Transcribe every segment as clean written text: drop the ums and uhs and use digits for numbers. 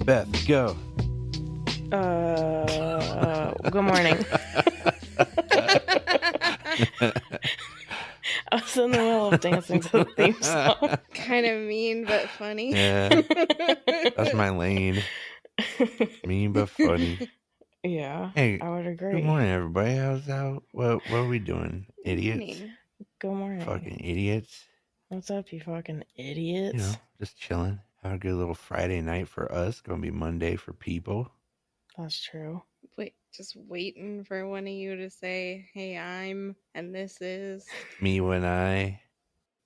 Beth, go. Good morning. I was in the middle of dancing to the theme song. Kind of mean but funny. Yeah, that's my lane. Mean but funny. Yeah, Hey, I would agree. good morning, everybody. How's out? What are we doing? Idiots? Morning. Good morning. Fucking idiots. What's up, you fucking idiots? You know, just chilling. Have a good little Friday night for us. Gonna be Monday for people. That's true. Wait, just waiting for one of you to say, "Hey, I'm," and this is. Me when I.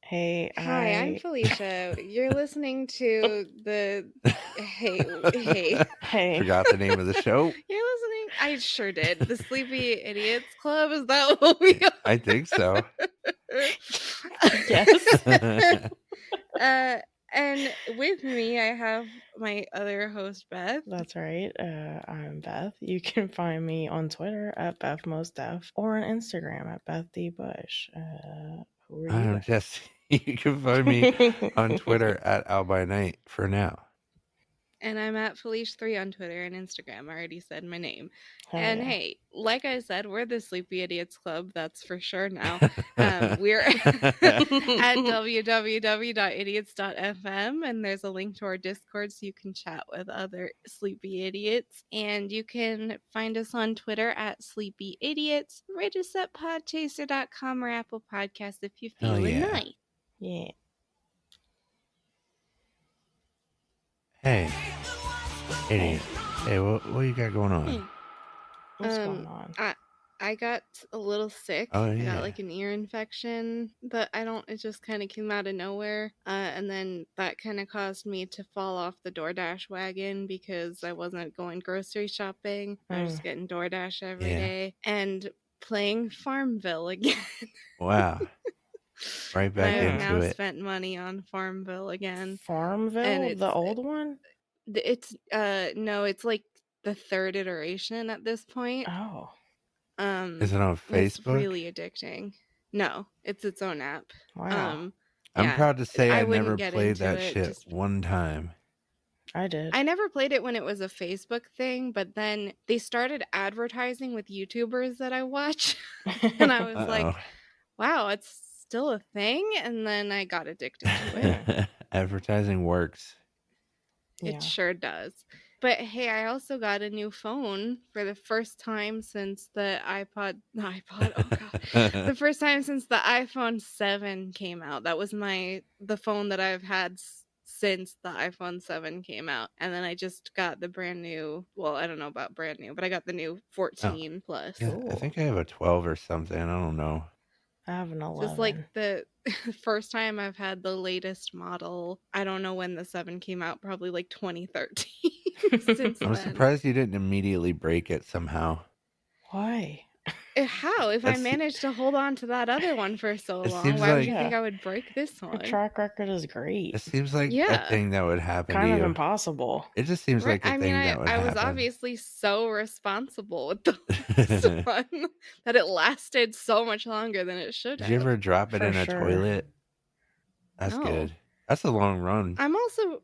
Hey, Hi, I'm Felicia. You're listening to the. Hey. Hey. Forgot the name of the show. You're listening. I sure did. The Sleepy Idiots Club. Is that what we are? I think so. Yes. And with me, I have my other host, Beth. That's right. I'm Beth. You can find me on Twitter at BethMostDef or on Instagram at BethDBush. Who are you? I'm Jesse. You can find me on Twitter at AlByNight for now. And I'm at Felicia3 on Twitter and Instagram. I already said my name. Hell and yeah. hey, like I said, we're the Sleepy Idiots Club. That's for sure now. We're at www.idiots.fm, and there's a link to our Discord so you can chat with other Sleepy Idiots. And you can find us on Twitter at Sleepy Idiots. Rate us at podchaser.com or Apple Podcasts if you're Hell feeling yeah. nice. Yeah. Hey, idiot. Hey, what you got going on? What's going on? I got a little sick. Oh, I yeah. got like an ear infection, but it just kind of came out of nowhere. And then that kind of caused me to fall off the DoorDash wagon because I wasn't going grocery shopping. I was just getting DoorDash every day and playing Farmville again. Wow. Right back I have into now it. spent money on Farmville again. Farmville? And the old one? It's no, it's like the third iteration at this point. Oh. Is it on Facebook? It's really addicting. No, it's its own app. Wow. I'm proud to say I never wouldn't played get that into it, shit just- one time. I did. I never played it when it was a Facebook thing, but then they started advertising with YouTubers that I watch. And I was like, wow, it's still a thing? And then I got addicted to it. Advertising works. Yeah. It sure does. But hey, I also got a new phone for the first time since the the first time since the iPhone 7 came out. That was the phone that I've had since the iPhone 7 came out. And then I just got the brand new, well, I don't know about brand new, but I got the new 14 Plus. Yeah, I think I have a 12 or something. I don't know. I have an 11. Just like the first time I've had the latest model. I don't know when the 7 came out, probably like 2013. Since I'm then. surprised you didn't immediately break it somehow. Why? How? If I managed to hold on to that other one for so long, why would you think I would break this one? Your track record is great. It seems like a thing that would happen kind to of you. impossible. It just seems like a thing that would happen. I was obviously so responsible with the last one that it lasted so much longer than it should have. Did you ever drop it in a toilet? That's good. That's a long run. I'm also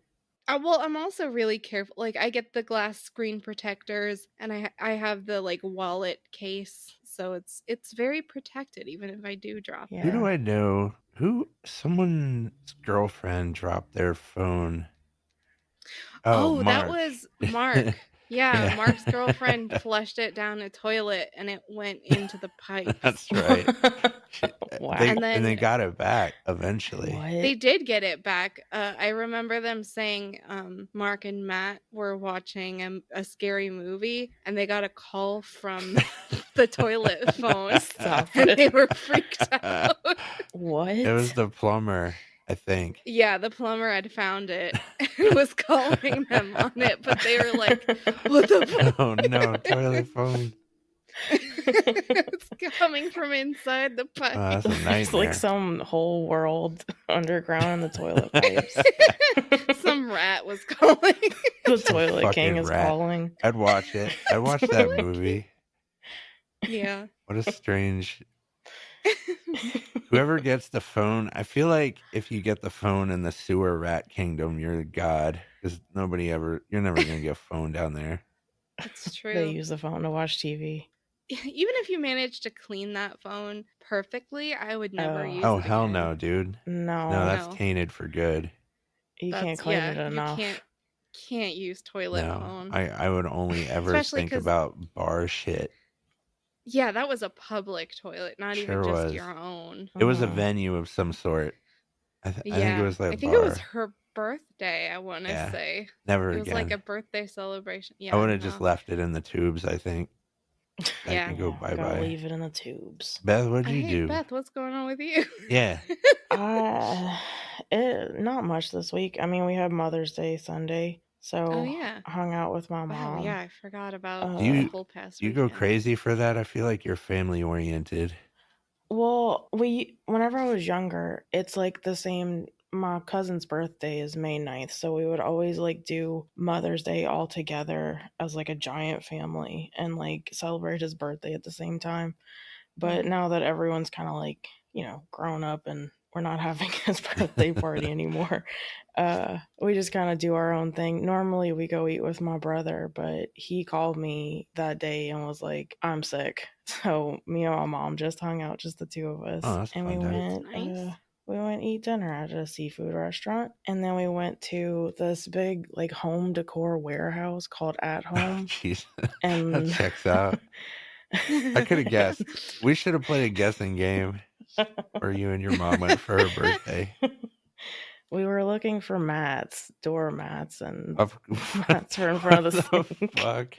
really careful. Like I get the glass screen protectors, and I have the like wallet case, so it's very protected even if I do drop it. Who do I know? Someone's girlfriend dropped their phone. Oh, that was Mark. Yeah, Mark's girlfriend flushed it down a toilet and it went into the pipes. That's right. Wow. And they got it back eventually. What? They did get it back. I remember them saying Mark and Matt were watching a scary movie and they got a call from the toilet phone. And they were freaked out. What? It was the plumber, I think. Yeah, the plumber had found it and was calling them on it, but they were like, what the fuck? Oh no, toilet phone. It's coming from inside the pipe. Oh, that's a nightmare. It's like some whole world underground in the toilet pipes. Some rat was calling. The toilet king is calling. I'd watch it. I'd watch that movie. Yeah. What a strange Whoever gets the phone, I feel like if you get the phone in the sewer rat kingdom, you're the god. Because you're never going to get a phone down there. It's They true. use the phone to watch TV. Even if you managed to clean that phone perfectly, I would never use Oh, it hell again. no, dude. No, No, that's No. tainted for good. you can't That's clean it you enough. can't use toilet No, phone. I would only ever Especially think because, about bar shit. yeah, that was a public toilet, not even Sure just was. your own. It was a Mhm. venue of some sort. I think it Yeah, was like I a think it was bar. her birthday, I want to Yeah. say. Never It was like again. a birthday celebration. I Yeah, would have just no. left it in the tubes, I think. I Yeah. can go Yeah, gotta bye-bye. leave it in the tubes. Beth, what'd you Hey, do? Beth, what's going on with you? Yeah. Not much this week. I mean, we had Mother's Day Sunday, Oh, so yeah. hung out with my Wow, mom. yeah, I forgot about Do this you whole past you go weekend. crazy for that? I feel like you're family oriented. Well, whenever I was younger, it's like the same. My cousin's birthday is May 9th, so we would always like do Mother's Day all together as like a giant family and like celebrate his birthday at the same time. But Mhm. now that everyone's kind of like, grown up and we're not having his birthday party anymore, we just kind of do our own thing. Normally we go eat with my brother, but he called me that day and was like, I'm sick. So me and my mom just hung out, just the two of us. Oh, that's And fun time. That's nice. we went eat dinner at a seafood restaurant. And then we went to this big like home decor warehouse called At Oh, Home. jeez. That And checks out. I could have guessed. We should have played a guessing game where you and your mom went for her birthday. we were looking for mats, door mats, and Of mats for in front of the what the sink. fuck?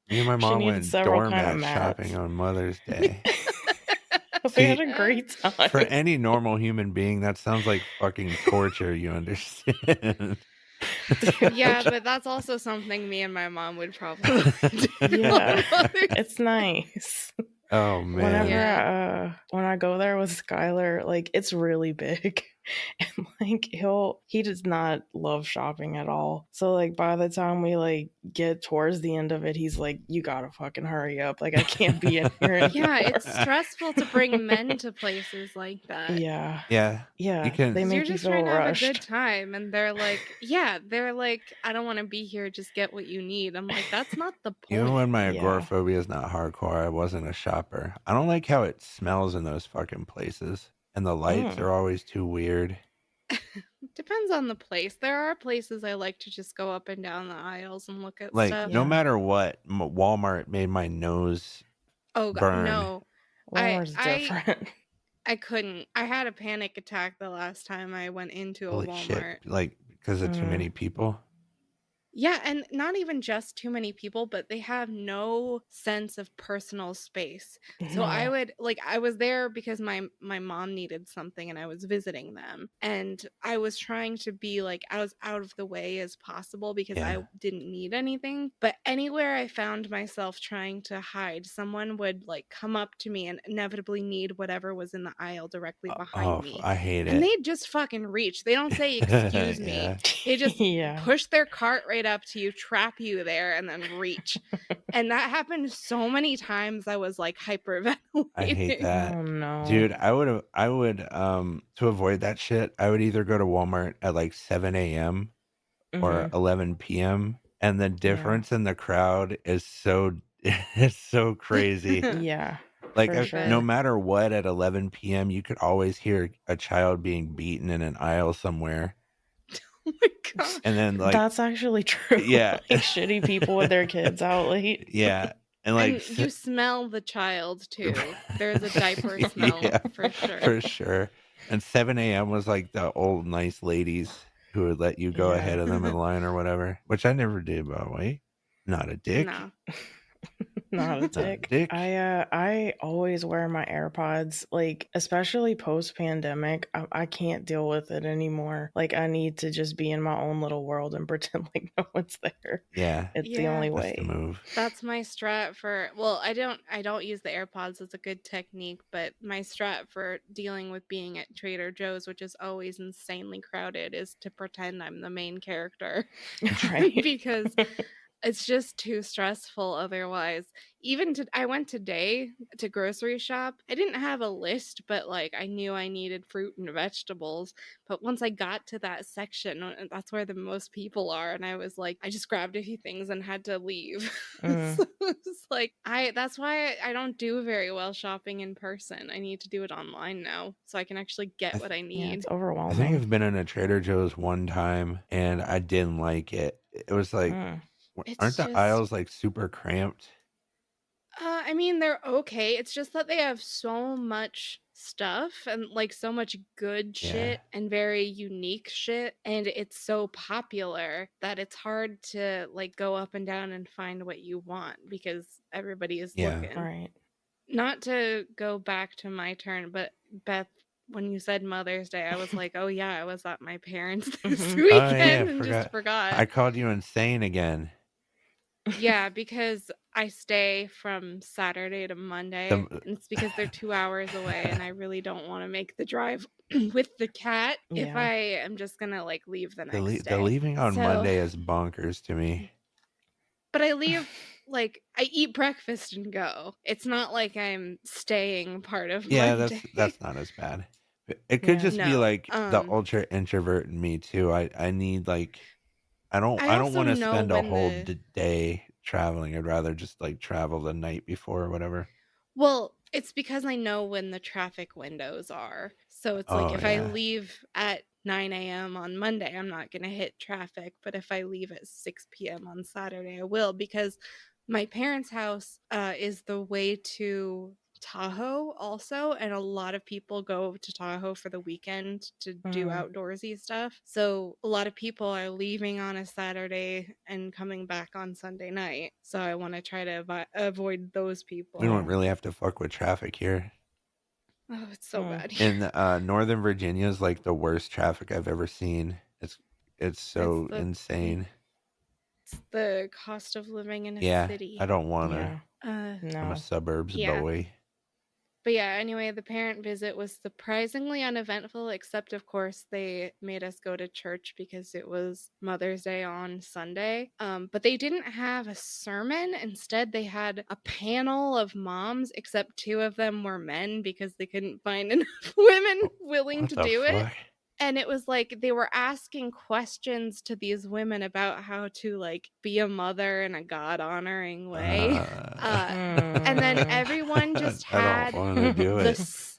Me and my She mom needed went several kind of doormat mats. shopping on Mother's Day. We had See, a great for time. any normal human being, that sounds like fucking torture, you understand? Yeah, but that's also something me and my mom would probably do Yeah, on Mother's it's nice. Oh Whenever man. Yeah. when I go there with Skylar, like it's really big. And like he does not love shopping at all. So like by the time we like get towards the end of it, he's like, you gotta fucking hurry up. Like I can't be in here anymore. Yeah, it's stressful to bring men to places like that. Yeah. Yeah. You Yeah. can They Because you're make you just feel trying to have a rushed. good time, and they're like, I don't want to be here, just get what you need. I'm like, that's not the even when point. my Yeah. agoraphobia is not hardcore, I wasn't a shopper. I don't like how it smells in those fucking places. And the lights are always too weird. Depends on the place. There are places I like to just go up and down the aisles and look at Like, stuff. no Yeah. matter what, Walmart made my nose Oh God, burn. no. Walmart's I different. I couldn't. I had a panic attack the last time I went into a Holy Walmart. shit. Like, because of too many people? Yeah, and not even just too many people, but they have no sense of personal space. So I No. would I was there because my mom needed something and I was visiting them. And I was trying to be like as out of the way as possible because Yeah. I didn't need anything. But anywhere I found myself trying to hide, someone would like come up to me and inevitably need whatever was in the aisle directly behind me. I hate And it. they just fucking reach. They don't say excuse me. Yeah. They just Yeah. push their cart right up to you, trap you there, and then reach. And that happened so many times I was like hyperventilating. I hate that. Oh no. Dude, I would to avoid that shit, I would either go to Walmart at like 7 a.m. or 11 p.m. And the difference in the crowd is it's so crazy. Yeah. Like For sure. no matter what, at 11 p.m. you could always hear a child being beaten in an aisle somewhere. Oh my god. And then like that's actually true. Yeah. Like shitty people with their kids out late. Yeah. And like And you smell the child too. There's a diaper smell Yeah, for sure. for sure. And 7 a.m. was like the old nice ladies who would let you go Yeah. ahead of them in line or whatever, which I never did, by the way. Not a dick. No. Not a dick. dick. I always wear my AirPods, like especially post pandemic. I can't deal with it anymore. Like I need to just be in my own little world and pretend like no one's there. Yeah. It's the Yeah. only That's way. the move. That's my strat for I don't use the AirPods. It's a good technique, but my strat for dealing with being at Trader Joe's, which is always insanely crowded, is to pretend I'm the main character. Right. Because it's just too stressful otherwise. I went today to grocery shop. I didn't have a list, but like I knew I needed fruit and vegetables. But once I got to that section, that's where the most people are, and I was like, I just grabbed a few things and had to leave. So it's like that's why I don't do very well shopping in person. I need to do it online now so I can actually get what I Yeah, it's need. I think overwhelming. I've been in a Trader Joe's one time and I didn't like it. It was like, aren't It's the just aisles like super cramped? I mean, they're okay. It's just that they have so much stuff and like so much good Yeah. shit and very unique shit, and it's so popular that it's hard to like go up and down and find what you want because everybody is Yeah. looking. Right. Not to go back to my turn, but Beth, when you said Mother's Day, I was like, oh yeah, I was at my parents this Oh yeah, weekend I and just forgot. forgot. I called you insane again. Yeah, because I stay from Saturday to Monday, The and it's because they're 2 hours away, and I really don't wanna make the drive with the cat if Yeah. I am just gonna, like, leave the next the day. leaving on So Monday is bonkers to me. but I leave like, I eat breakfast and go. It's not like I'm staying part of Yeah, Monday. that's not as bad. It could Yeah. just be No, like the ultra introvert in me too. I need like I I don't also want to know spend a when whole the day traveling. I'd rather just like travel the night before or whatever. Well, it's because I know when the traffic windows are. So it's like Oh if I yeah. leave at 9 a.m. on Monday, I'm not going to hit traffic. But if I leave at 6 p.m. on Saturday, I will because my parents' house is the way to Tahoe also. And a lot of people go to Tahoe for the weekend to do outdoorsy stuff. So a lot of people are leaving on a Saturday and coming back on Sunday night. So I want to try to avoid those We don't people. really have to fuck with traffic here. Oh, it's so bad In here. Northern Virginia is like the worst traffic I've ever seen. It's It's so the insane. it's the cost of living in a Yeah, I city. don't want to. Yeah. Uh I'm a No. suburbs yeah. boy. But yeah, anyway, the parent visit was surprisingly uneventful, except of course they made us go to church because it was Mother's Day on Sunday. But they didn't have a sermon. Instead, they had a panel of moms, except two of them were men because they couldn't find enough women willing What to the do it. fuck? And it was like they were asking questions to these women about how to like be a mother in a God honoring way. And then everyone just I don't had want to do it. this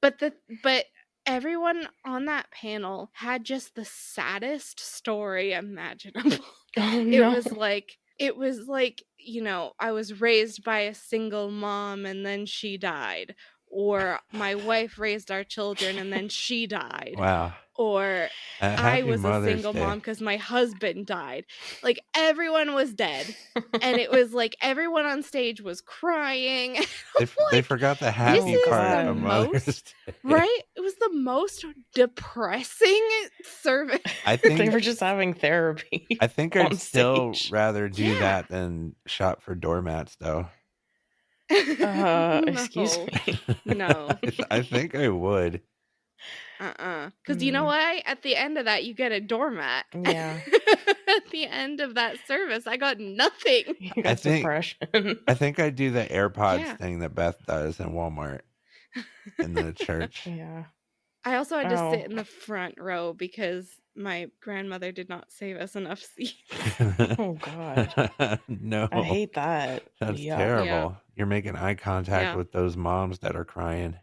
but everyone on that panel had just the saddest story imaginable. Oh It no. was like I was raised by a single mom and then she died, or my wife raised our children and then she died, Wow. or I Happy was a Mother's single Day. mom because my husband died. Like everyone was dead. And it was like everyone on stage was crying. They Like, forgot the this happy is part the of God. Mother's most Day. right? It was the most depressing service. I They think were just having therapy I'd on still stage. rather do Yeah. that than shop for doormats though. Excuse No. me. No. I think I would. Because you know what? At the end of that, you get a doormat. Yeah. At the end of that service, I got nothing. You I got think depression. I think I'd do the AirPods Yeah. thing that Beth does in Walmart in the church. Yeah. I also had to Oh. sit in the front row because my grandmother did not save us enough seats. Oh God. No. I hate that. That's Yuck. Yeah. terrible. You're making eye contact Yeah. with those moms that are crying.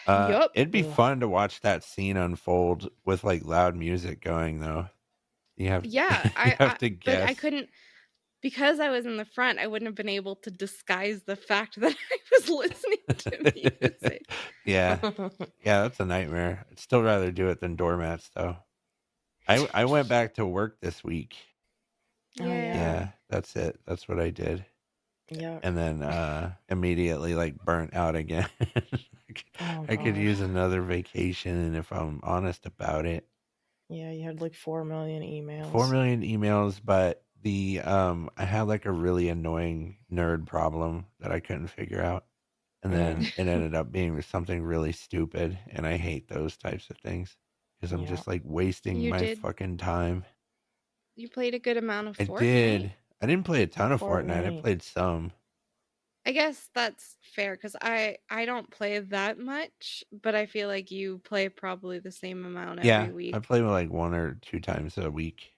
Yup. It'd be Ugh. fun to watch that scene unfold with like loud music going though. Yeah. You have to But I guess. couldn't, because I was in the front, I wouldn't have been able to disguise the fact that I was listening to music. Yeah. Yeah, that's a nightmare. I'd still rather do it than doormats though. I went back to work this week. Oh yeah. Yeah, that's it. That's what I did. Yuck. And then immediately like burnt out again. Oh I could God. use another vacation, and if I'm honest about it. Yeah, you had like 4 million emails. 4 million emails, but the I had like a really annoying nerd problem that I couldn't figure out. And then it ended up being something really stupid, and I hate those types of things because I'm Yeah. just like wasting You my did. fucking time. You played a good amount of I Fortnite. did. I didn't play a ton of Fortnite. I Fortnite. played some. I guess that's fair because I don't play that much, but I feel like you play probably the same amount every Yeah, I week. play like 1 or 2 times a week.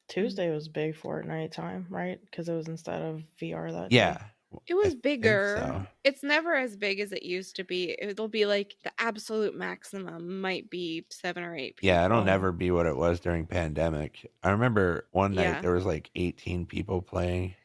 Tuesday was big Fortnite time, right? Because it was instead of VR that Yeah, day. It I was think bigger. so. It's never as big as it used to be. It'll be like the absolute maximum might be 7 or 8 Yeah, it'll people. never be what it was during pandemic. I remember one night Yeah. there was like 18 people playing.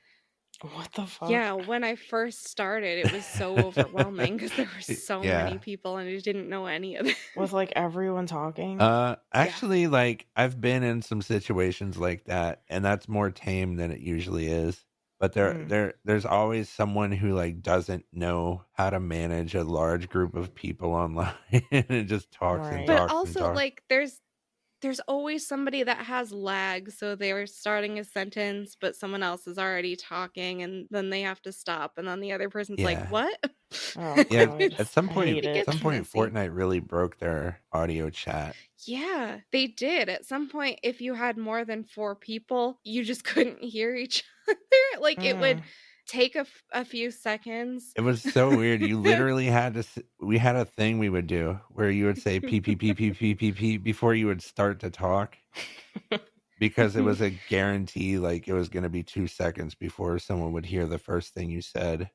What the fuck? Yeah, when I first started, it was so overwhelming because there were so many Yeah. people and I didn't know any of them. With like everyone talking? Yeah. Actually, like I've been in some situations like that, and that's more tame than it usually is. But there's always someone who like doesn't know how to manage a large group of people online and just talks and Right. But talks and also, talks. like, there's always somebody that has lag, so they're starting a sentence, but someone else is already talking, and then they have to stop, and then the other person's like, Yeah. "What?" Oh Yeah, god. at some I point hate It it. at some gets point messy. Fortnite really broke their audio chat. Yeah, they did. At some point, if you had more than 4 people, you just couldn't hear each other. Like, it would Mm. take a few seconds. It was so weird. You literally had to we had a thing we would do where you would say "pee pee pee pee pee pee pee" before you would start to talk because it was a guarantee, like, it was gonna be 2 seconds before someone would hear the first thing you said.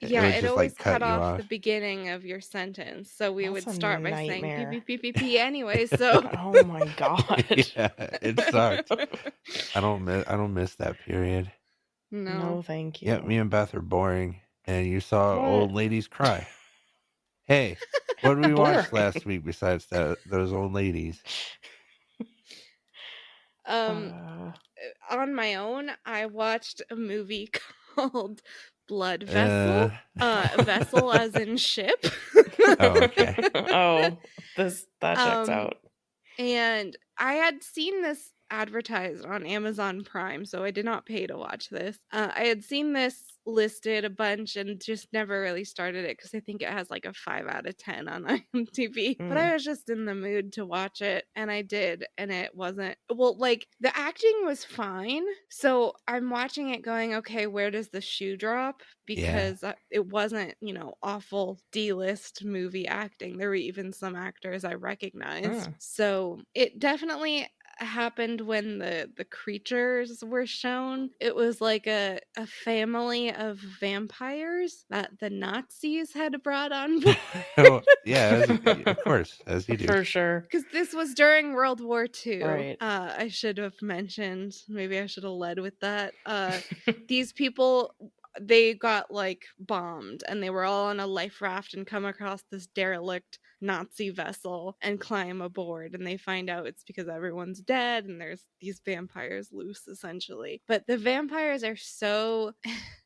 It Yeah, would it just, always like, cut cut you off the off. beginning of your sentence, so we That's would a start by saying "pee, pee, nightmare. pee, pee, pee" anyway, so Oh my god. Yeah, it sucked. I don't miss that period. No. No, thank Yeah, you. me and Beth are boring, and you saw What? old ladies cry. Hey, what did we watch last Boring. week besides those old ladies? Um, Uh, on my own, I watched a movie called Blood Uh, Vessel. Vessel as in ship. oh, okay. oh, that checks Um, out. and I had seen this advertised on Amazon Prime, so I did not pay to watch this. I had seen this listed a bunch and just never really started it because I think it has like a 5 out of 10 on IMDb. But I was just in the mood to watch it, and I did, and it wasn't well. Like the acting was fine, so I'm watching it going, okay, where does the shoe drop? Yeah. Because it wasn't, awful D-list movie acting. There were even some actors I recognized. So it definitely happened when the creatures were shown. It was like a family of vampires that the Nazis had brought on board. Oh, yeah, of course, as you do. For sure. Because this was during World War II. Right. I should have mentioned, maybe I should have led with that. These people, they got like bombed and they were all on a life raft and come across this derelict Nazi vessel and climb aboard, and they find out it's because everyone's dead and there's these vampires loose essentially. But the vampires are so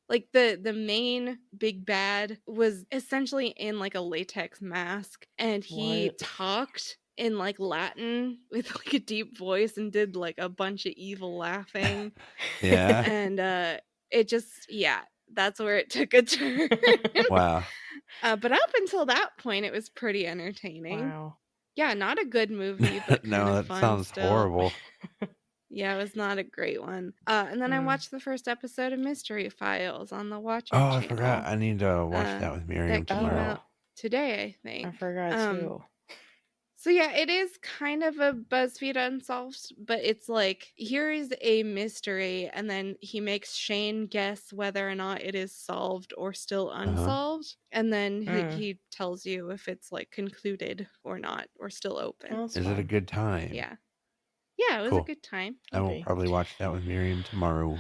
like the main big bad was essentially in like a latex mask, and he What? talked in like Latin with like a deep voice and did like a bunch of evil laughing. Yeah. And it just, yeah, that's where it took a turn. Wow. But up until that point it was pretty entertaining. Wow. Yeah, not a good movie, but kind No, of that fun sounds still. horrible. Yeah, it was not a great one. And then I watched the first episode of Mystery Files on the Watcher Oh, I forgot. channel. I need to watch that with Miriam That came tomorrow. out today, I I think. forgot too. So yeah, it is kind of a BuzzFeed Unsolved, but it's like here is a mystery, and then he makes Shane guess whether or not it is solved or still Uh-huh. unsolved, and then he tells you if it's like concluded or not, or still open. Well, that's Is it a fun. good time? Yeah, yeah, it was a Cool. good time. I will Okay. probably watch that with Miriam tomorrow.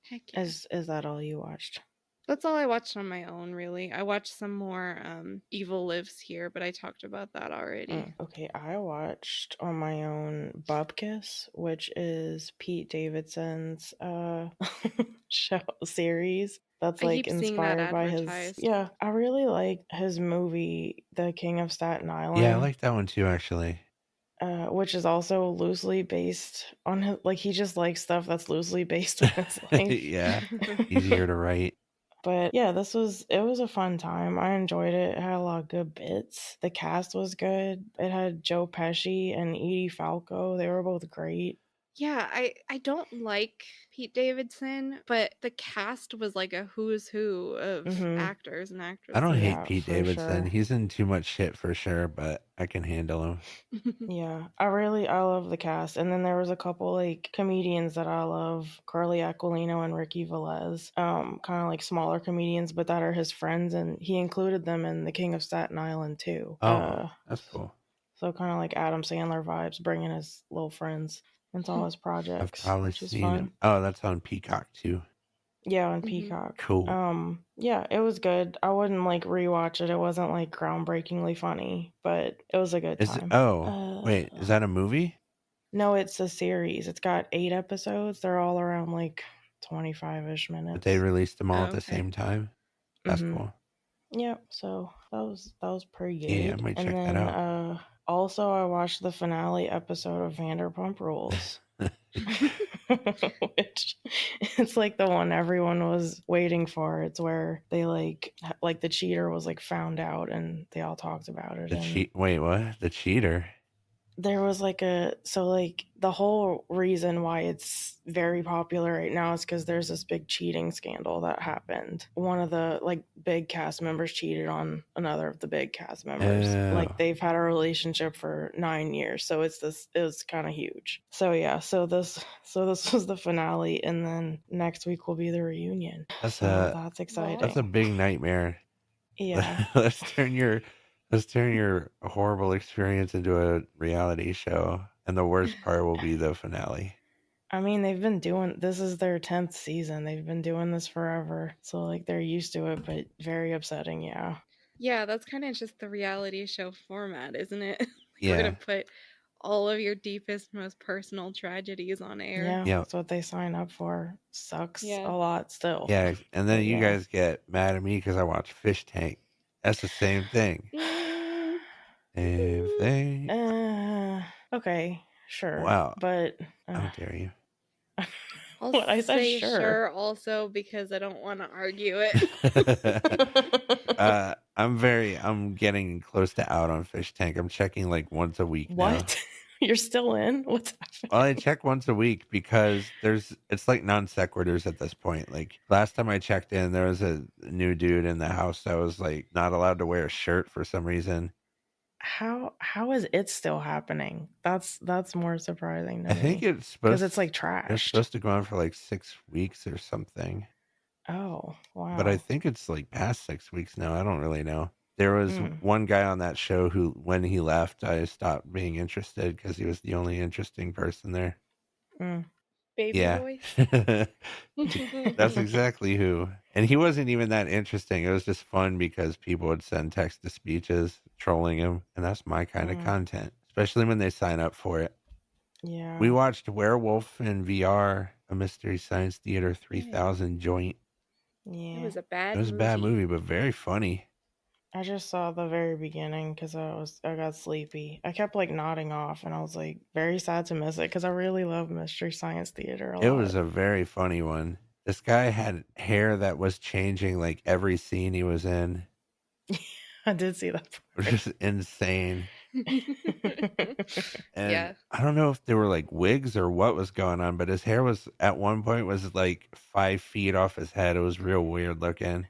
Heck yeah. Is that all you watched? That's all I watched on my own, really. I watched some more Evil Lives Here, but I talked about that already. Okay, I watched on my own Bupkis, which is Pete Davidson's show series that's I like keep seeing that inspired by his. advertised. Yeah, I really like his movie The King of Staten Yeah, I Island. like that one too, actually. Which is also loosely based on his, like, he just likes stuff that's loosely based on his life. Yeah, easier to write. But yeah, it was a fun time. I enjoyed it. It had a lot of good bits. The cast was good. It had Joe Pesci and Edie Falco. They were both great. Yeah, I don't like Pete Davidson, but the cast was like a who's who of Mm-hmm. actors and I don't actresses. hate Yeah, Pete for Davidson. sure. He's in too much shit for sure, but I can handle him. Yeah, I love the cast. And then there was a couple like comedians that I love, Carly Aquilino and Ricky Velez. Kind of like smaller comedians, but that are his friends, and he included them in The King of Staten Island too. Oh, that's cool. So kind of like Adam Sandler vibes, bringing his little friends into all his I've projects, probably which is seen him. fun. Oh, that's on Peacock too. Yeah, on Mhm. Peacock. Cool. Yeah, it was good. I wouldn't like rewatch it. It wasn't like groundbreakingly funny, but it was a good Is it? time. Oh, wait, is that a movie? No, it's a series. It's got 8 episodes. They're all around like 25-ish But they minutes. released them all Oh, at the okay. same time. That's Mm-hmm. cool. Yep. So that was pretty Yeah, I good. might And check that then out. also I watched the finale episode of Vanderpump Rules. Which it's like the one everyone was waiting for. It's where they like the cheater was like found out and they all talked about it. The And cheat. Wait, what? The cheater. there was like like the whole reason why it's very popular right now is because there's this big cheating scandal that happened. One of the like big cast members cheated on another of the big cast members. Oh, Like they've had a relationship for 9 years, so it was kind of huge. So yeah, so this was the finale, and then next week will be the reunion. that's So a that's that's a exciting. big nightmare. Yeah. let's turn your let's turn your horrible experience into a reality show, and the worst part will be the finale. I mean, they've been doing this is their 10th season. They've been doing this forever. So like they're used to it, but very upsetting, yeah. Yeah, that's kind of just the reality show format, isn't it? Like we're Yeah, gonna put all of your deepest, most personal tragedies on air. Yeah, yeah, that's what they sign up for. Sucks Yeah. a lot still. yeah. And then But you yeah. guys get mad at me because I watch Fish Tank. That's the same thing. Mm, Same thing. Okay, sure. Wow. But How dare you? I'll what I said say sure. sure also because I don't want to argue it. I'm getting close to out on Fish Tank. I'm checking like once a week now. What? You're still in? What's Well, I happening? check once a week because it's like non sequiturs at this point. Like last time I checked in, there was a new dude in the house that was like not allowed to wear a shirt for some reason. How is it still happening? That's more surprising to I think me. Because it's like it's trashed. supposed to go on for like 6 weeks or something. Oh, But I wow. think it's like past 6 weeks now. I don't really know. There was Mm, one guy on that show who, when he left, I stopped being interested because he was the only interesting person there. mm. Baby Yeah. voice. That's exactly who. And he wasn't even that interesting. It was just fun because people would send text to speeches trolling him. And that's my kind of Mm, content, especially when they sign up for it. We yeah. watched Werewolf in VR, a Mystery Science Theater Yeah. 3000 joint. It Yeah. was a It bad was a bad movie. movie, but very funny. I just saw the very beginning because I got sleepy. I kept like nodding off, and I was like very sad to miss it because I really love Mystery Science Theater a It was lot. a very funny one. This guy had hair that was changing like every scene he was in. I did see that It was part. just insane. And Yeah. I don't know if they were like wigs or what was going on, but his hair was at one point was like 5 feet off his head. It was real weird looking.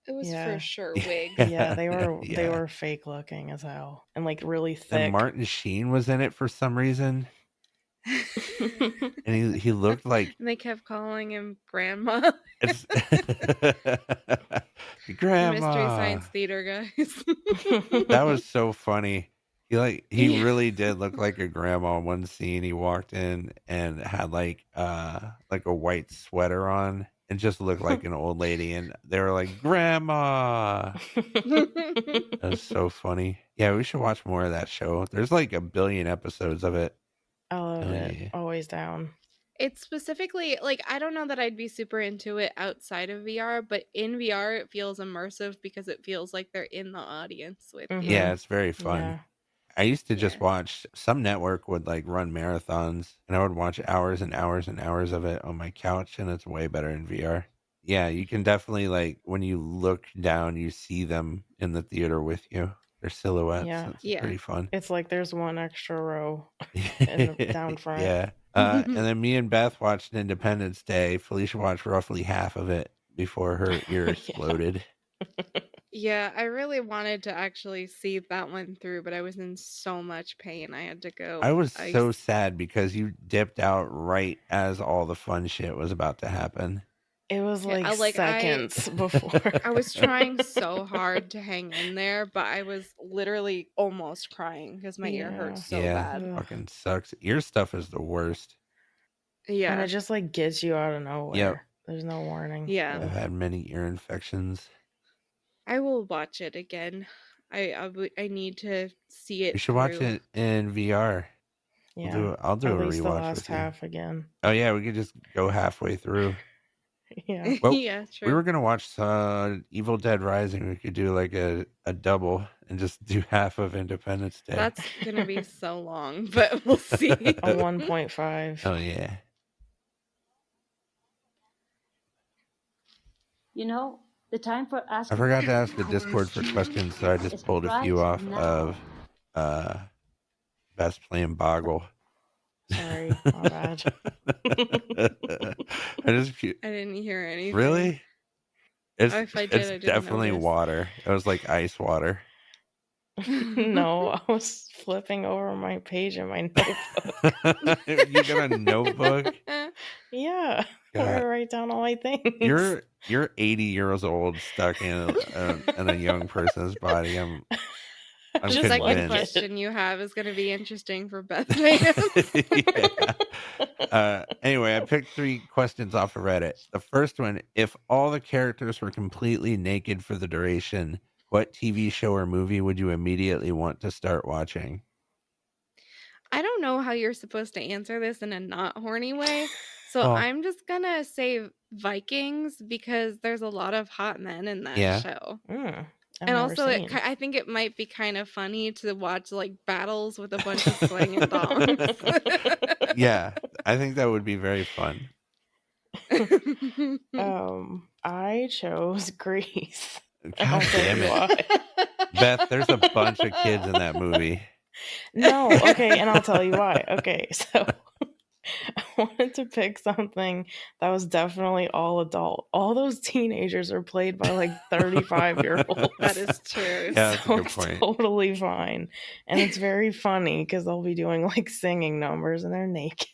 It was for Yeah, sure wigs. yeah, Yeah, they yeah. were fake looking as hell and like really And thick. Martin Sheen was in it for some reason, and he looked like And they kept calling him grandma. it's The Mystery grandma. Science Theater guys. That was so funny. He Yeah. really did look like a grandma in one scene. He walked in and had like a white sweater on and just looked like an old lady, and they were like, "Grandma." That was so funny. Yeah, we should watch more of that show. There's like a billion episodes of it. I love Oh it. yeah. Always down. It's specifically like I don't know that I'd be super into it outside of VR, but in VR it feels immersive because it feels like they're in the audience with you. Yeah, Mm-hmm. it's very fun. Yeah. I used to just Yeah. watch some network would like run marathons and I would watch hours and hours and hours of it on my couch and it's way better in VR. Yeah, you can definitely like when you look down, you see them in the theater with you. Their silhouettes. Yeah. It's Yeah. pretty fun. It's like there's one extra row down front. Yeah. And then me and Beth watched Independence Day. Felicia watched roughly half of it before her ear exploded. Yeah, I really wanted to actually see that one through, but I was in so much pain. I had to go I was so ice. sad because you dipped out right as all the fun shit was about to happen. It was Yeah, like seconds before. I was trying so hard to hang in there, but I was literally almost crying because my ear hurt so bad. Yeah, fucking sucks. Ear stuff is the worst. Yeah. And it just like gets you out of nowhere. Yep. There's no warning. Yeah. I've had many ear infections. I will watch it again. I need to see it. You should watch it in VR. Yeah. I'll do At a least the rewatch last with you. half again. Oh yeah, we could just go halfway through. Yeah. Well, Yeah, true. we were gonna watch Evil Dead Rising. We could do like a double and just do half of Independence Day. That's gonna be so long, but we'll see. A 1.5. Oh yeah. You know, the time for asking. I forgot to ask the Discord for questions, so I just pulled a few off of Best Playing Boggle. Sorry, my bad. I didn't hear anything. Really? It's if I did, I didn't definitely notice. water. It was like ice water. No, I was flipping over my page in my notebook. You got a notebook? Yeah, God. where I write down all my things. You're 80 years old, stuck in a young person's body. I'm the second convinced. question you have is going to be interesting for Beth. Anyway, I picked 3 questions off of Reddit. The first one: if all the characters were completely naked for the duration, what TV show or movie would you immediately want to start watching? I don't know how you're supposed to answer this in a not horny way, so I'm just gonna say Vikings because there's a lot of hot men in that show. And also, I think it might be kind of funny to watch like battles with a bunch of swinging thongs. Yeah, I think that would be very fun. I chose Grease. God damn it. Beth, there's a bunch of kids in that movie. No, okay, and I'll tell you why. Okay, so I wanted to pick something that was definitely all adult. All those teenagers are played by like 35-year-olds. That is true. Yeah, that's so a good point. It's totally fine. And it's very funny because they'll be doing like singing numbers and they're naked.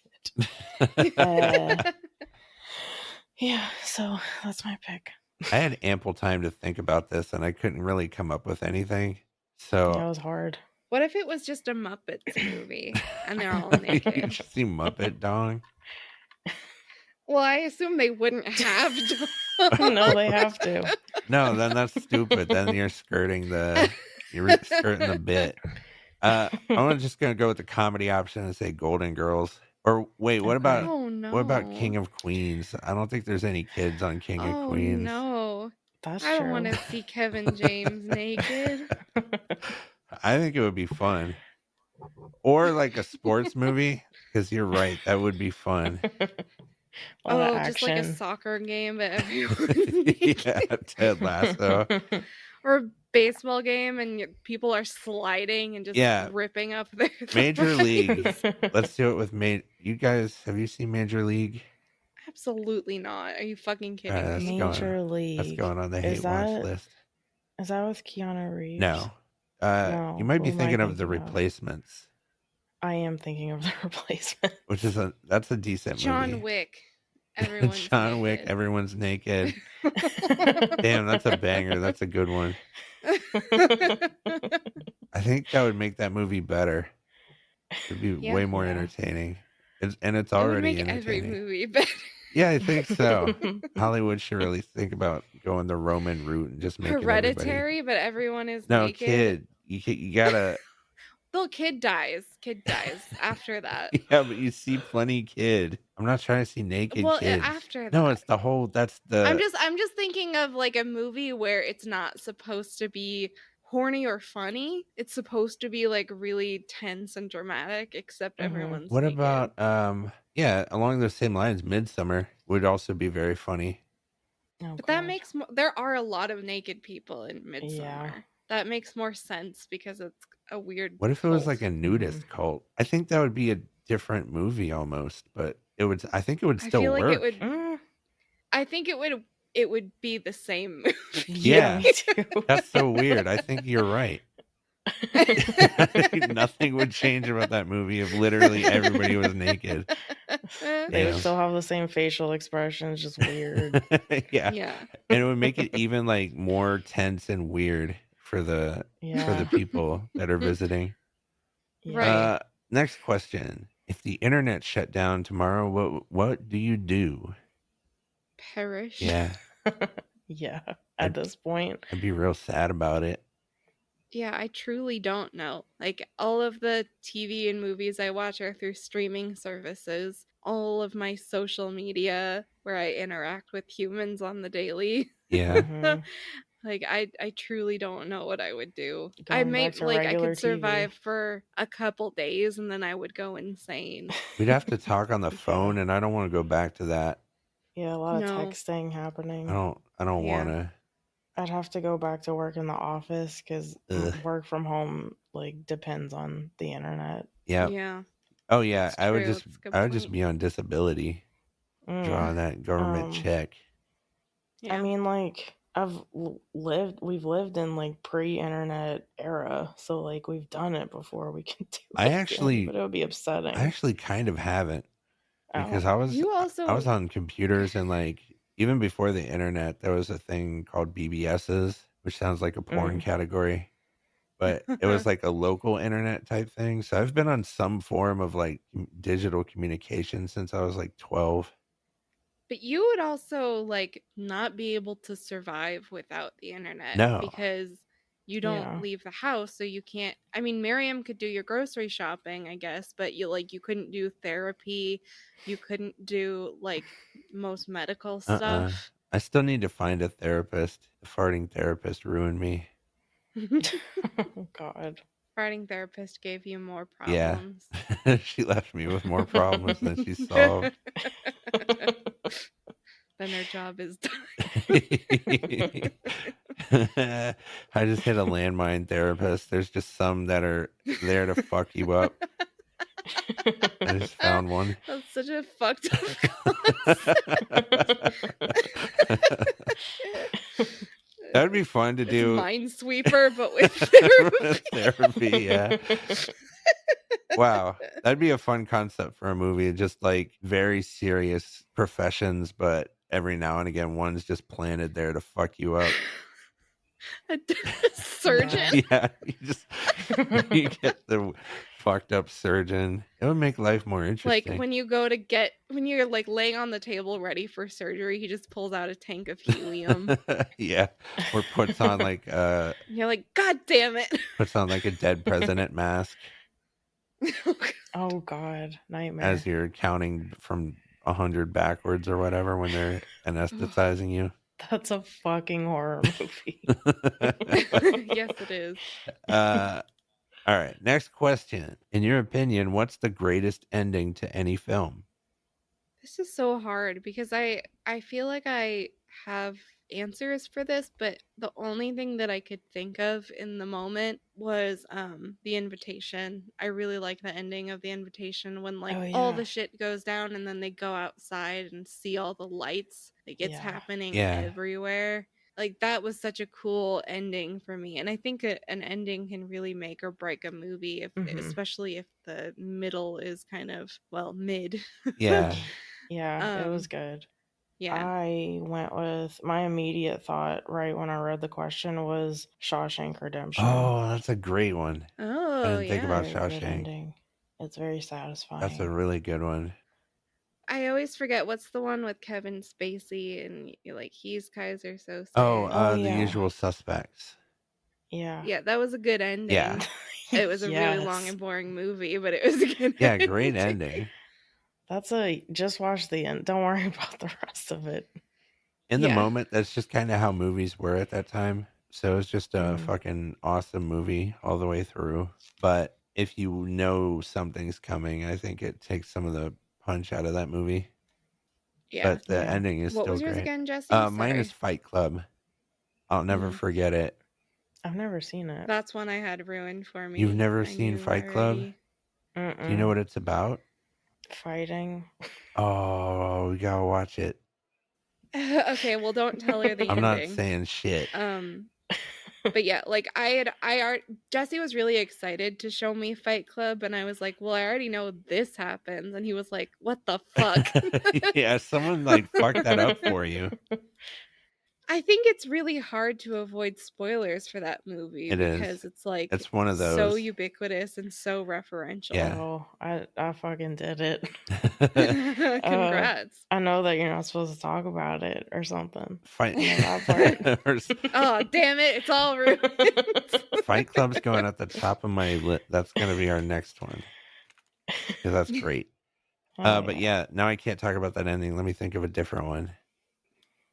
Yeah, so that's my pick. I had ample time to think about this and I couldn't really come up with anything. So that was hard. What if it was just a Muppets movie and they're all naked? You just see Muppet Dong? Well, I assume they wouldn't have to. No, they have to. No, then that's stupid. Then you're skirting the bit. I'm just gonna go with the comedy option and say Golden Girls. Or wait, what about what about King of Queens? I don't think there's any kids on King of Queens. No, that's I don't want to see Kevin James naked. I think it would be fun. Or like a sports movie, because you're right, that would be fun. Just like a soccer game, but everyone's yeah, Ted Lasso. Or a baseball game, and people are sliding and just ripping up their Major League. Let's do it with You guys, have you seen Major League? Absolutely not. Are you fucking kidding me? Major League. That's going on the hate watch list. Is that with Keanu Reeves? No. You might be thinking of The Replacements. I am thinking of The Replacements. Which is that's a decent movie. John Wick. Everyone's Wick, everyone's naked. Damn, that's a banger. That's a good one. I think that would make that movie better. It'd be way more entertaining. It's already entertaining. Every movie better. Yeah, I think so. Hollywood should really think about going the Roman route and just making Hereditary, but everyone is naked. Kid. You gotta. The kid dies. Kid dies after that. Yeah, but you see plenty kid. I'm not trying to see naked kids. After that. No, it's the whole. That's the. I'm just thinking of like a movie where it's not supposed to be horny or funny. It's supposed to be like really tense and dramatic, except everyone's What naked. about along those same lines, Midsummer would also be very funny. But that makes there are a lot of naked people in Midsummer. Yeah. That makes more sense because it's a weird What if it was like a nudist cult? I think that would be different movie almost, but I think it would I still feel like it work. would. I think it would be the same movie. Yeah. me too. That's so weird. I think you're right. Nothing would change about that movie if literally everybody was naked. They would still have the same facial expressions, just weird. Yeah. Yeah. And it would make it even like more tense and weird for the Yeah. people that are visiting. Yeah. Right. Next question. If the internet shut down tomorrow, what do you do? Perish. Yeah. Yeah. At this point. I'd be real sad about it. Yeah, I truly don't know. Like, all of the TV and movies I watch are through streaming services. All of my social media where I interact with humans on the daily. Yeah. Mhm. Like, I truly don't know what I would do. I Going may back to like I regular could survive for a couple days and then I would go insane. We'd have to talk on the Yeah. phone, and I don't want to go back to that. Yeah, a lot of No. texting happening. I don't Yeah. want to. I'd have to go back to work in the office because Ugh. work from home like depends on the internet. Yeah. Yeah. Oh yeah, That's I would true. just That's a good I would just point. be on disability, drawing that government check. Yeah. I mean, like we've lived in like pre-internet era, so like we've done it before. We can do it again, but it would be upsetting. I actually kind of haven't, because Oh. I was on computers, and like even before the internet, there was a thing called BBSs, which sounds like a porn category, but it was like a local internet type thing. So I've been on some form of like digital communication since I was like 12. But you would also like not be able to survive without the internet No. because you don't Yeah. leave the house, so you can't. I mean, Miriam could do your grocery shopping, I guess, but you couldn't do therapy, you couldn't do like most medical stuff. I still need to find a therapist. The farting therapist ruined me. Oh God. Farting therapist gave you more Yeah. problems. She left me with more problems than she solved. Then her job is done. I just hit a landmine therapist. There's just some that are there to fuck you up. I just found one. That's such a fucked up That would be fun to It's do. Minesweeper, but with therapy. Therapy, yeah. Wow, that'd be a fun concept for a movie. Just like very serious professions, but every now and again, one's just planted there to fuck you up. A surgeon. Yeah, you get the fucked up surgeon. It would make life more interesting. Like when you're like laying on the table ready for surgery, he just pulls out a tank of helium. Yeah, or puts on like you're like, God damn it! Puts on like a dead president mask. Oh God, nightmare. As you're counting from 100 backwards or whatever when they're anesthetizing you. That's a fucking horror movie. Yes, it is. All right. Next question. In your opinion, what's the greatest ending to any film? This is so hard because I feel like I have answers for this, but the only thing that I could think of in the moment was The Invitation. I really like the ending of The Invitation when like all the shit goes down and then they go outside and see all the lights. Like it's happening everywhere. Like that was such a cool ending for me, and I think an ending can really make or break a movie, especially if the middle is kind of mid. Yeah, it was good. Yeah, I went with my immediate thought right when I read the question was Shawshank Redemption. Oh, that's a great one. Oh, I didn't think about Very good Shawshank. ending. It's very satisfying. That's a really good one. I always forget what's the one with Kevin Spacey and like he's Kaiser Soze. The Usual Suspects. Yeah, that was a good ending. Yeah, it was a really long and boring movie, but it was a good. Yeah, great ending. That's just watch the end. Don't worry about the rest of it. In the moment, that's just kind of how movies were at that time. So it's just a fucking awesome movie all the way through. But if you know something's coming, I think it takes some of the punch out of that movie. Yeah. But the ending is still great. What was yours again, Jesse? Mine is Fight Club. I'll never forget it. I've never seen it. That's one I had ruined for me. You've never seen Fight Club? Do you know what it's about? Fighting. Oh, we gotta watch it. Okay, well, don't tell her the I'm not ending. saying shit. But yeah, like Jesse was really excited to show me Fight Club, and I was like, well, I already know this happens, and he was like, what the fuck? Yeah, someone like fucked that up for you. I think it's really hard to avoid spoilers for that movie It is. because it's like It's one of so those. ubiquitous and so referential. Yeah. Oh, I fucking did it. Congrats. I know that you're not supposed to talk about it or something. Fight. That part. Oh, damn it. It's all ruined. Fight Club's going at the top of my list. That's going to be our next one. Because that's great. But yeah, now I can't talk about that ending. Let me think of a different one.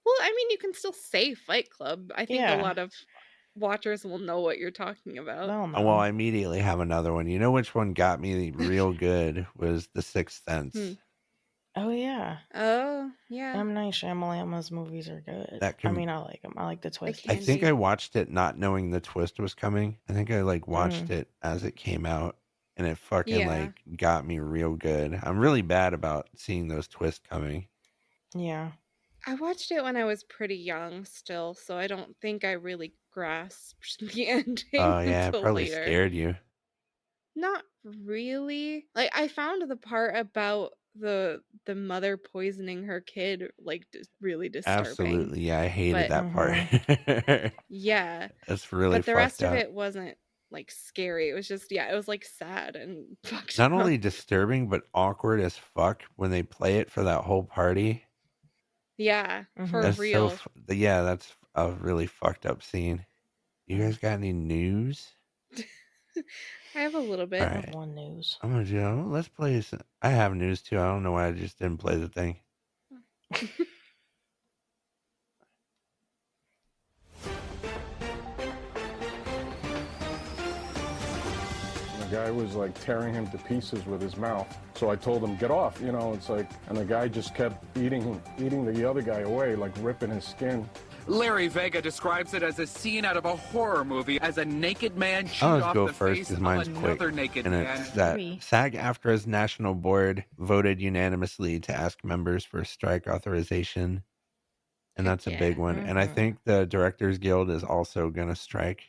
Well, I mean, you can still say Fight Club. I think Yeah. a lot of watchers will know what you're talking about. They'll know. Well, I immediately have another one. You know which one got me real good was The Sixth Sense. Oh, yeah. Oh, yeah. M. Night Shyamalan's movies are good. I mean, I like them. I like the twist. I think I watched it not knowing the twist was coming. I think I like watched it as it came out, and it fucking like got me real good. I'm really bad about seeing those twists coming. Yeah. I watched it when I was pretty young still, so I don't think I really grasped the ending. Oh yeah, it probably later. scared you. Not really. Like, I found the part about the mother poisoning her kid like really disturbing. Absolutely, yeah, I hated that part. Yeah, that's really. But the rest of it wasn't like scary. It was just it was like sad and fucked Not up. only disturbing but awkward as fuck when they play it for that whole party. Yeah, for real. Yeah, that's a really fucked up scene. You guys got any news? I have a little bit. I have one news. I'm gonna do. Let's play some. I have news too. I don't know why I just didn't play the thing. The guy was like tearing him to pieces with his mouth. So I told him, get off, you know, it's like, and the guy just kept eating the other guy away, like ripping his skin. Larry Vega describes it as a scene out of a horror movie as a naked man chewed off the face of another naked man. It's that SAG-AFTRA's national board voted unanimously to ask members for strike authorization. And that's a big one. And I think the Directors Guild is also going to strike.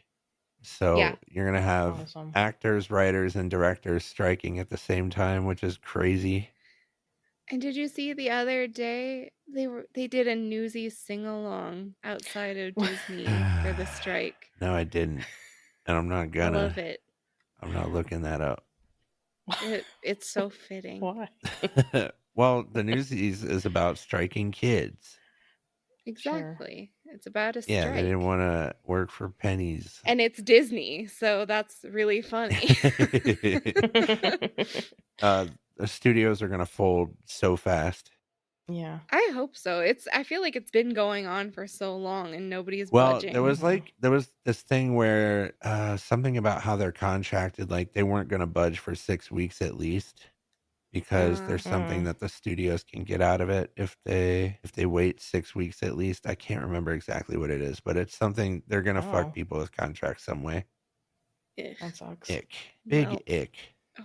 So you're going to have actors, writers, and directors striking at the same time, which is crazy. And did you see the other day they did a Newsies sing-along outside of Disney for the strike? No, I didn't. And I'm not gonna. I love it. I'm not looking that up. It's so fitting. Why? Well, the Newsies is about striking kids. Exactly. Sure. It's about a strike. Yeah, they didn't want to work for pennies. And it's Disney, so that's really funny. The studios are going to fold so fast. Yeah. I hope so. I feel like it's been going on for so long and nobody's Well, budging. there was this thing where something about how they're contracted, like they weren't going to budge for 6 weeks at least. Because there's something that the studios can get out of it if they wait 6 weeks at least. I can't remember exactly what it is, but it's something they're gonna fuck people with contracts some way. That sucks. Ick. Big ick.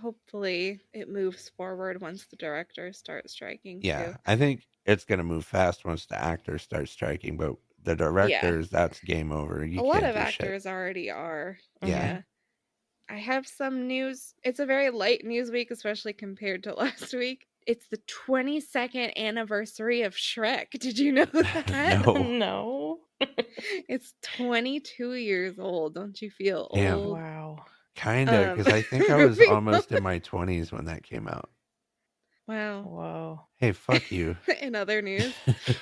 Hopefully it moves forward once the directors start striking. Yeah, too. I think it's gonna move fast once the actors start striking, but the directors, that's game over. A lot of actors already are. Yeah. I have some news. It's a very light news week, especially compared to last week. It's the 22nd anniversary of Shrek. Did you know that? No. No. It's 22 years old. Don't you feel Damn. old? Wow. Kinda, because I think I was almost in my 20s when that came out. Wow. Whoa. Hey, fuck you. In other news,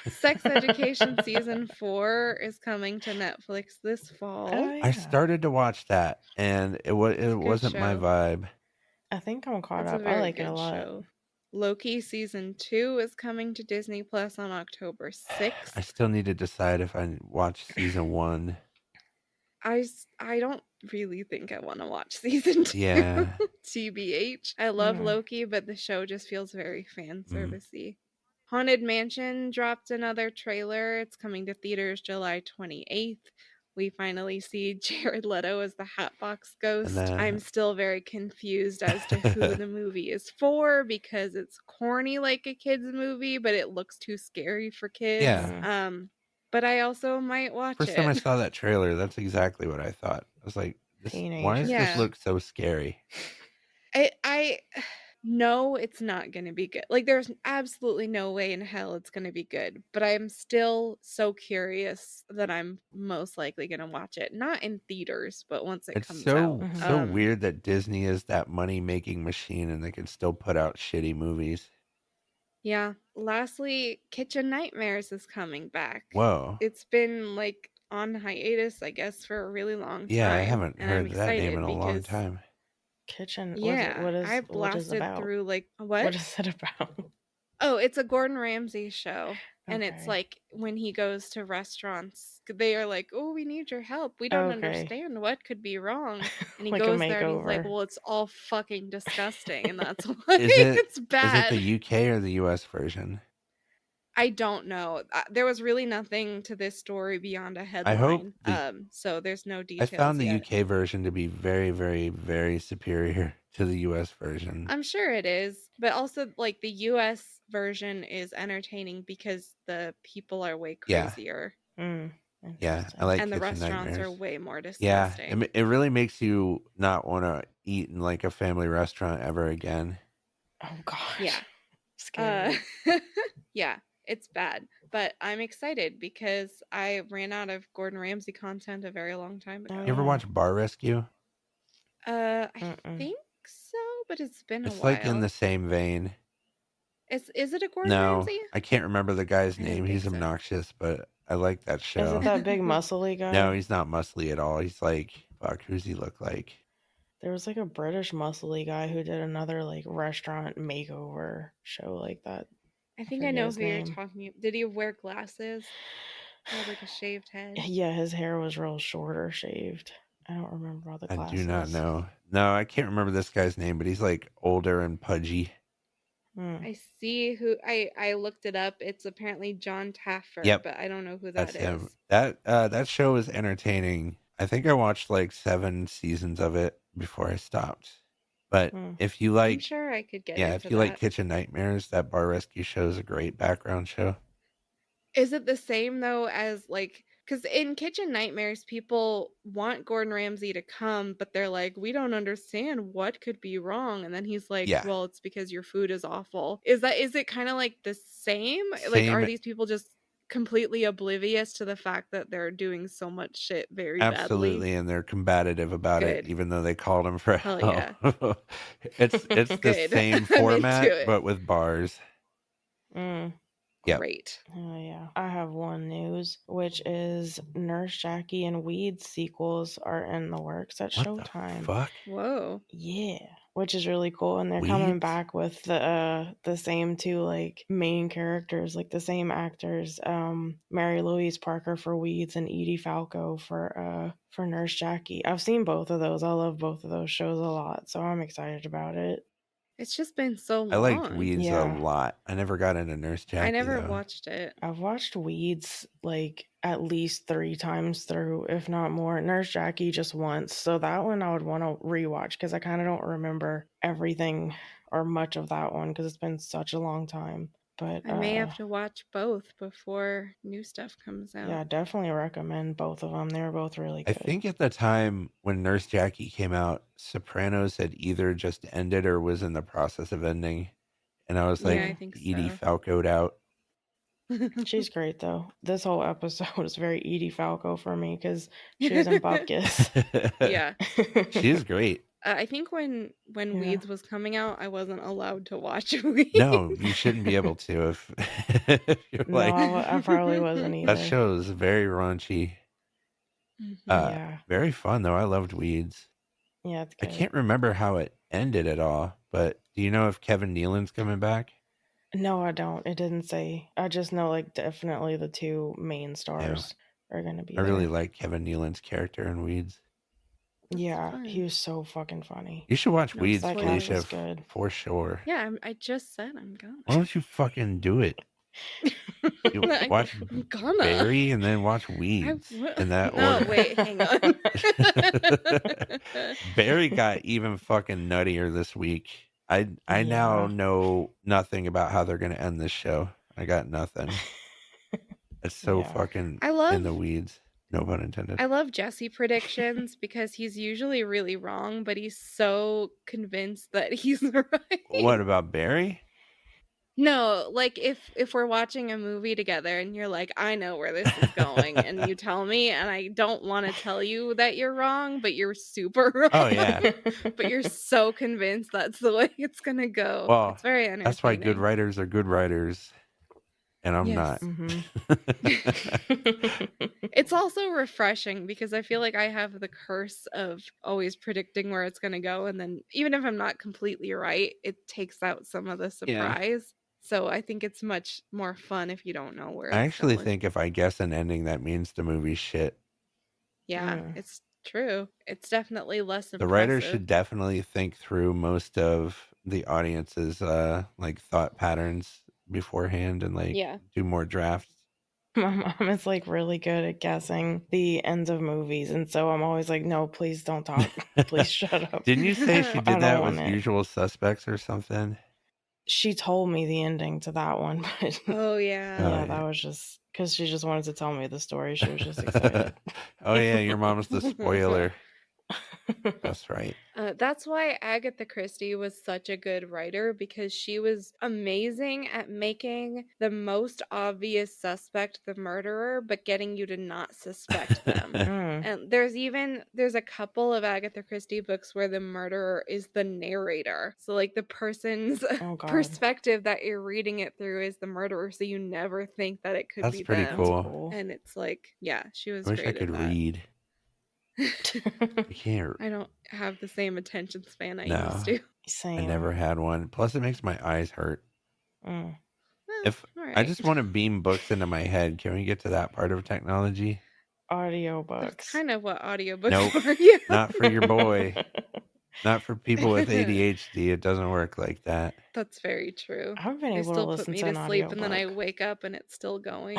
Sex Education Season 4 is coming to Netflix this fall. Oh, yeah. I started to watch that, and it wasn't my vibe. I think I'm caught It's up. a very I like it good a lot. show. Loki Season 2 is coming to Disney Plus on October 6th. I still need to decide if I watch season 1. I don't really think I want to watch Season 2. Yeah. TBH. I love Loki, but the show just feels very fan servicey. Haunted Mansion dropped another trailer. It's coming to theaters July 28th. we finally see Jared Leto as the Hatbox Ghost. then... I'm still very confused as to who the movie is for, because it's corny like a kid's movie, but it looks too scary for kids. Yeah. But I also might watch it. First time I saw that trailer, that's exactly what I thought. I was like, why does this look so scary? I no, it's not going to be good. Like, there's absolutely no way in hell it's going to be good. But I'm still so curious that I'm most likely going to watch it. Not in theaters, but once it comes out. It's so weird that Disney is that money-making machine and they can still put out shitty movies. Yeah. Lastly, Kitchen Nightmares is coming back. Whoa. It's been, like, on hiatus, I guess, for a really long time. Yeah, I haven't heard that name in a long time. Kitchen. Yeah, I what blasted is about? through like what? What is it about? Oh, it's a Gordon Ramsay show. And it's like when he goes to restaurants, they are like, "Oh, we need your help. We don't understand what could be wrong." And he Like goes there and he's like, "Well, it's all fucking disgusting." And that's why it's bad. Is it the UK or the US version? I don't know. There was really nothing to this story beyond a headline. I hope so there's no details. I found the UK version to be very, very, very superior to the US version. I'm sure it is, but also like the US version is entertaining because the people are way crazier. Yeah, I like and the Kitchen restaurants Nightmares. are way more disgusting. Yeah, it really makes you not want to eat in like a family restaurant ever again. Oh gosh. Yeah. Scary. Yeah, it's bad, but I'm excited because I ran out of Gordon Ramsay content a very long time ago. You ever watch Bar Rescue? I think so, but it's been a while. It's like in the same vein. Is it a Gordon Ramsay? I can't remember the guy's name. He's obnoxious, but I like that show. Is it that big muscly guy? No, he's not muscly at all. He's like, fuck, who's he look like? There was like a British muscly guy who did another like restaurant makeover show like that. I think I know who you're talking about. Did he wear glasses? He had like a shaved head. Yeah, his hair was real short or shaved. I don't remember all the glasses. I do not know. No, I can't remember this guy's name, but he's like older and pudgy. I see who I looked it up. It's apparently John Taffer, but I don't know who that is. Him. That show is entertaining. I think I watched like 7 seasons of it before I stopped. But if you like, I'm sure I could get. If you like Kitchen Nightmares, that Bar Rescue show is a great background show. Is it the same though as like? Because in Kitchen Nightmares, people want Gordon Ramsay to come, but they're like, we don't understand what could be wrong. And then he's like, well, it's because your food is awful. Is it kind of like the same? Like, are these people just completely oblivious to the fact that they're doing so much shit very badly? Absolutely, and they're combative about it, even though they called him for help. Yeah. It's the same format, but with bars. Great. Oh yeah. I have one news, which is Nurse Jackie and Weeds sequels are in the works at Showtime. Fuck. Whoa. Yeah. Which is really cool. And they're coming back with the same 2 like main characters, like the same actors. Mary Louise Parker for Weeds and Edie Falco for Nurse Jackie. I've seen both of those. I love both of those shows a lot, so I'm excited about it. It's just been so long. I liked Weeds a lot. I never got into Nurse Jackie. I never watched it. I've watched Weeds like at least 3 times through, if not more. Nurse Jackie just once. So that one I would want to rewatch because I kind of don't remember everything or much of that one because it's been such a long time. But I may have to watch both before new stuff comes out. Yeah, definitely recommend both of them. They're both really good. I think at the time when Nurse Jackie came out, Sopranos had either just ended or was in the process of ending. And I was like, Edie Falco'd out. She's great, though. This whole episode was very Edie Falco for me because she was in Bupkis. Yeah. She's great. I think when Weeds was coming out, I wasn't allowed to watch Weeds. No, you shouldn't be able to if you're like... No, I probably wasn't either. That show is very raunchy. Very fun, though. I loved Weeds. Yeah, it's good. I can't remember how it ended at all, but do you know if Kevin Nealon's coming back? No, I don't. It didn't say. I just know, like, definitely the 2 main stars are going to be I really like Kevin Nealon's character in Weeds. Yeah, he was so fucking funny. You should watch Weeds, that Felicia, good. for sure. Yeah, I just said I'm going. Why don't you fucking do it? You watch Barry and then watch Weeds in that order. No, wait, hang on. Barry got even fucking nuttier this week. I now know nothing about how they're gonna end this show. I got nothing. It's so fucking in the weeds. No pun intended. I love Jesse predictions because he's usually really wrong, but he's so convinced that he's right. What about Barry? No, like if we're watching a movie together and you're like, I know where this is going, and you tell me, and I don't want to tell you that you're wrong, but you're super wrong. Oh yeah. But you're so convinced that's the way it's gonna go. Well, it's very entertaining. That's why good writers are good writers. And I'm not. It's also refreshing because I feel like I have the curse of always predicting where it's going to go. And then even if I'm not completely right, it takes out some of the surprise. Yeah. So I think it's much more fun if you don't know where I actually think if I guess an ending, that means the movie's shit. Yeah, it's true. It's definitely less impressive. The writer should definitely think through most of the audience's like thought patterns beforehand and like do more drafts. My mom is like really good at guessing the ends of movies, and so I'm always like, no, please don't talk. Please shut up. Didn't you say she did that with Usual Suspects or something? She told me the ending to that one, but yeah, that was just because she just wanted to tell me the story. She was just excited. Oh yeah, your mom's the spoiler. That's right. That's why Agatha Christie was such a good writer, because she was amazing at making the most obvious suspect the murderer, but getting you to not suspect them. And there's a couple of Agatha Christie books where the murderer is the narrator. So like the person's perspective that you're reading it through is the murderer, so you never think that it could be them. That's pretty cool. And it's like, yeah, she was I wish great I could at that. read. I can't. I don't have the same attention span I used to. Same. I never had one. Plus, it makes my eyes hurt. If I just want to beam books into my head, can we get to that part of technology? Audiobooks. That's kind of what audiobooks nope, are. Yeah. Not for your boy. Not for people with ADHD. It doesn't work like that. That's very true. I've been able to listen to an sleep, audiobook. and then I wake up and it's still going.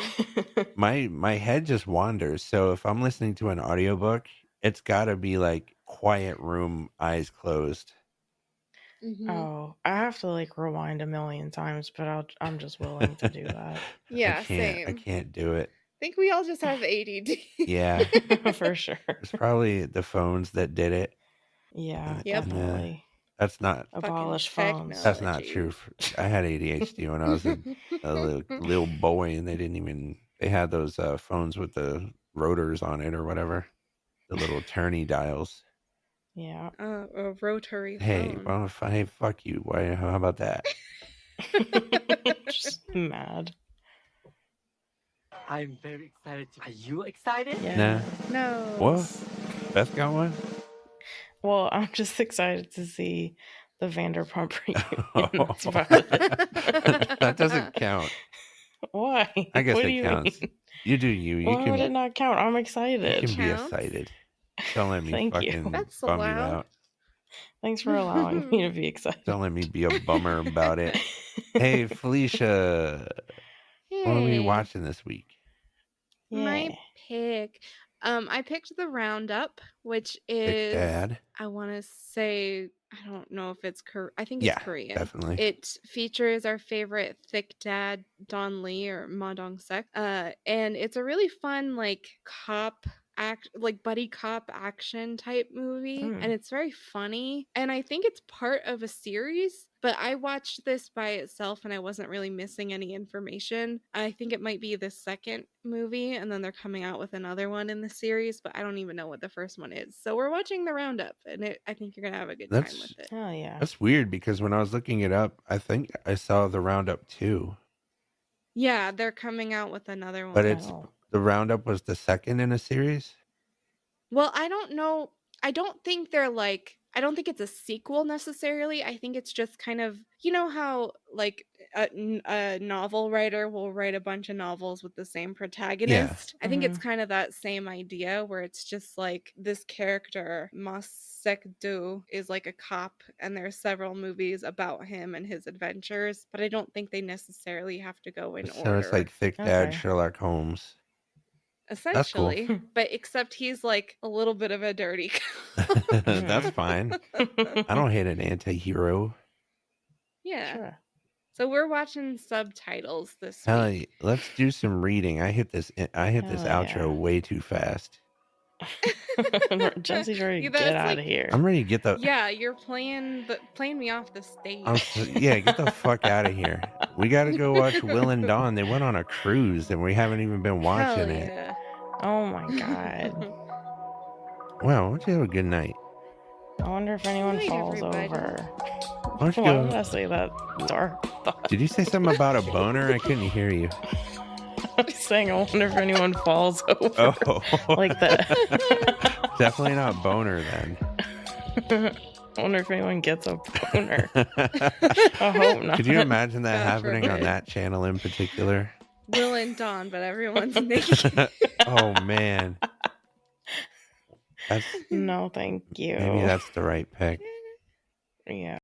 My head just wanders. So if I'm listening to an audiobook, it's got to be like quiet room, eyes closed. Oh, I have to like rewind a million times, but I'm just willing to do that. Yeah, same. I can't do it. I think we all just have ADD. Yeah, for sure. It's probably the phones that did it. Yeah, definitely. That's not abolish phones. That's not true. I had ADHD when I was a little boy, and they had those phones with the rotors on it or whatever, the little turny dials. Yeah. A rotary phone. Hey, fuck you. Why? How about that? Just mad. I'm very excited. Are you excited? Yeah. No. What? Beth got one? Well, I'm just excited to see the Vanderpump reunion. That's about it. That doesn't count. Why? I guess it counts. Mean? You do you. You Why would it not count? I'm excited. You can be excited. Don't let me fucking bum you out. Thanks for allowing me to be excited. Don't let me be a bummer about it. Hey, Felicia. Hey. What are we watching this week? My pick. I picked the Roundup, which is I want to say, I don't know if it's I think it's Korean. Definitely. It features our favorite thick dad Don Lee, or Ma Dong-seok. And it's a really fun like buddy cop action type movie, and it's very funny, and I think it's part of a series, but I watched this by itself and I wasn't really missing any information. I think it might be the second movie, and then they're coming out with another one in the series, but I don't even know what the first one is. So we're watching the Roundup, and I think you're gonna have a good time with it. Oh yeah, that's weird, because when I was looking it up, I think I saw the Roundup 2. Yeah, they're coming out with another one. But the Roundup was the second in a series? Well, I don't know. I don't think they're like I don't think it's a sequel necessarily. I think it's just kind of, you know how like a novel writer will write a bunch of novels with the same protagonist. I think it's kind of that same idea where it's just like this character Masekdu is like a cop, and there's several movies about him and his adventures, but I don't think they necessarily have to go in So order. it's like Thick Dad Sherlock Holmes. Essentially, cool. but except he's like a little bit of a dirty That's fine. I don't hate an anti-hero. Yeah. Sure. So we're watching subtitles this week. Hey, let's do some reading. I hit this outro way too fast. Jesse's ready to get out of here. I'm ready to get the. Yeah, you're playing me off the stage. Get the fuck out of here. We got to go watch Will and Dawn. They went on a cruise, and we haven't even been watching it. Oh my god. Wow, why don't you have a good night? I wonder if anyone falls over. Why don't you Why go? did I say that dark thought? Did you say something about a boner? I couldn't hear you. I was saying I wonder if anyone falls over. Oh. Like that. Definitely not boner then. I wonder if anyone gets a boner. I hope not. Could you imagine that happening on that channel in particular? Will and Dawn, but everyone's naked. Oh man. No, thank you. Maybe that's the right pick. Yeah.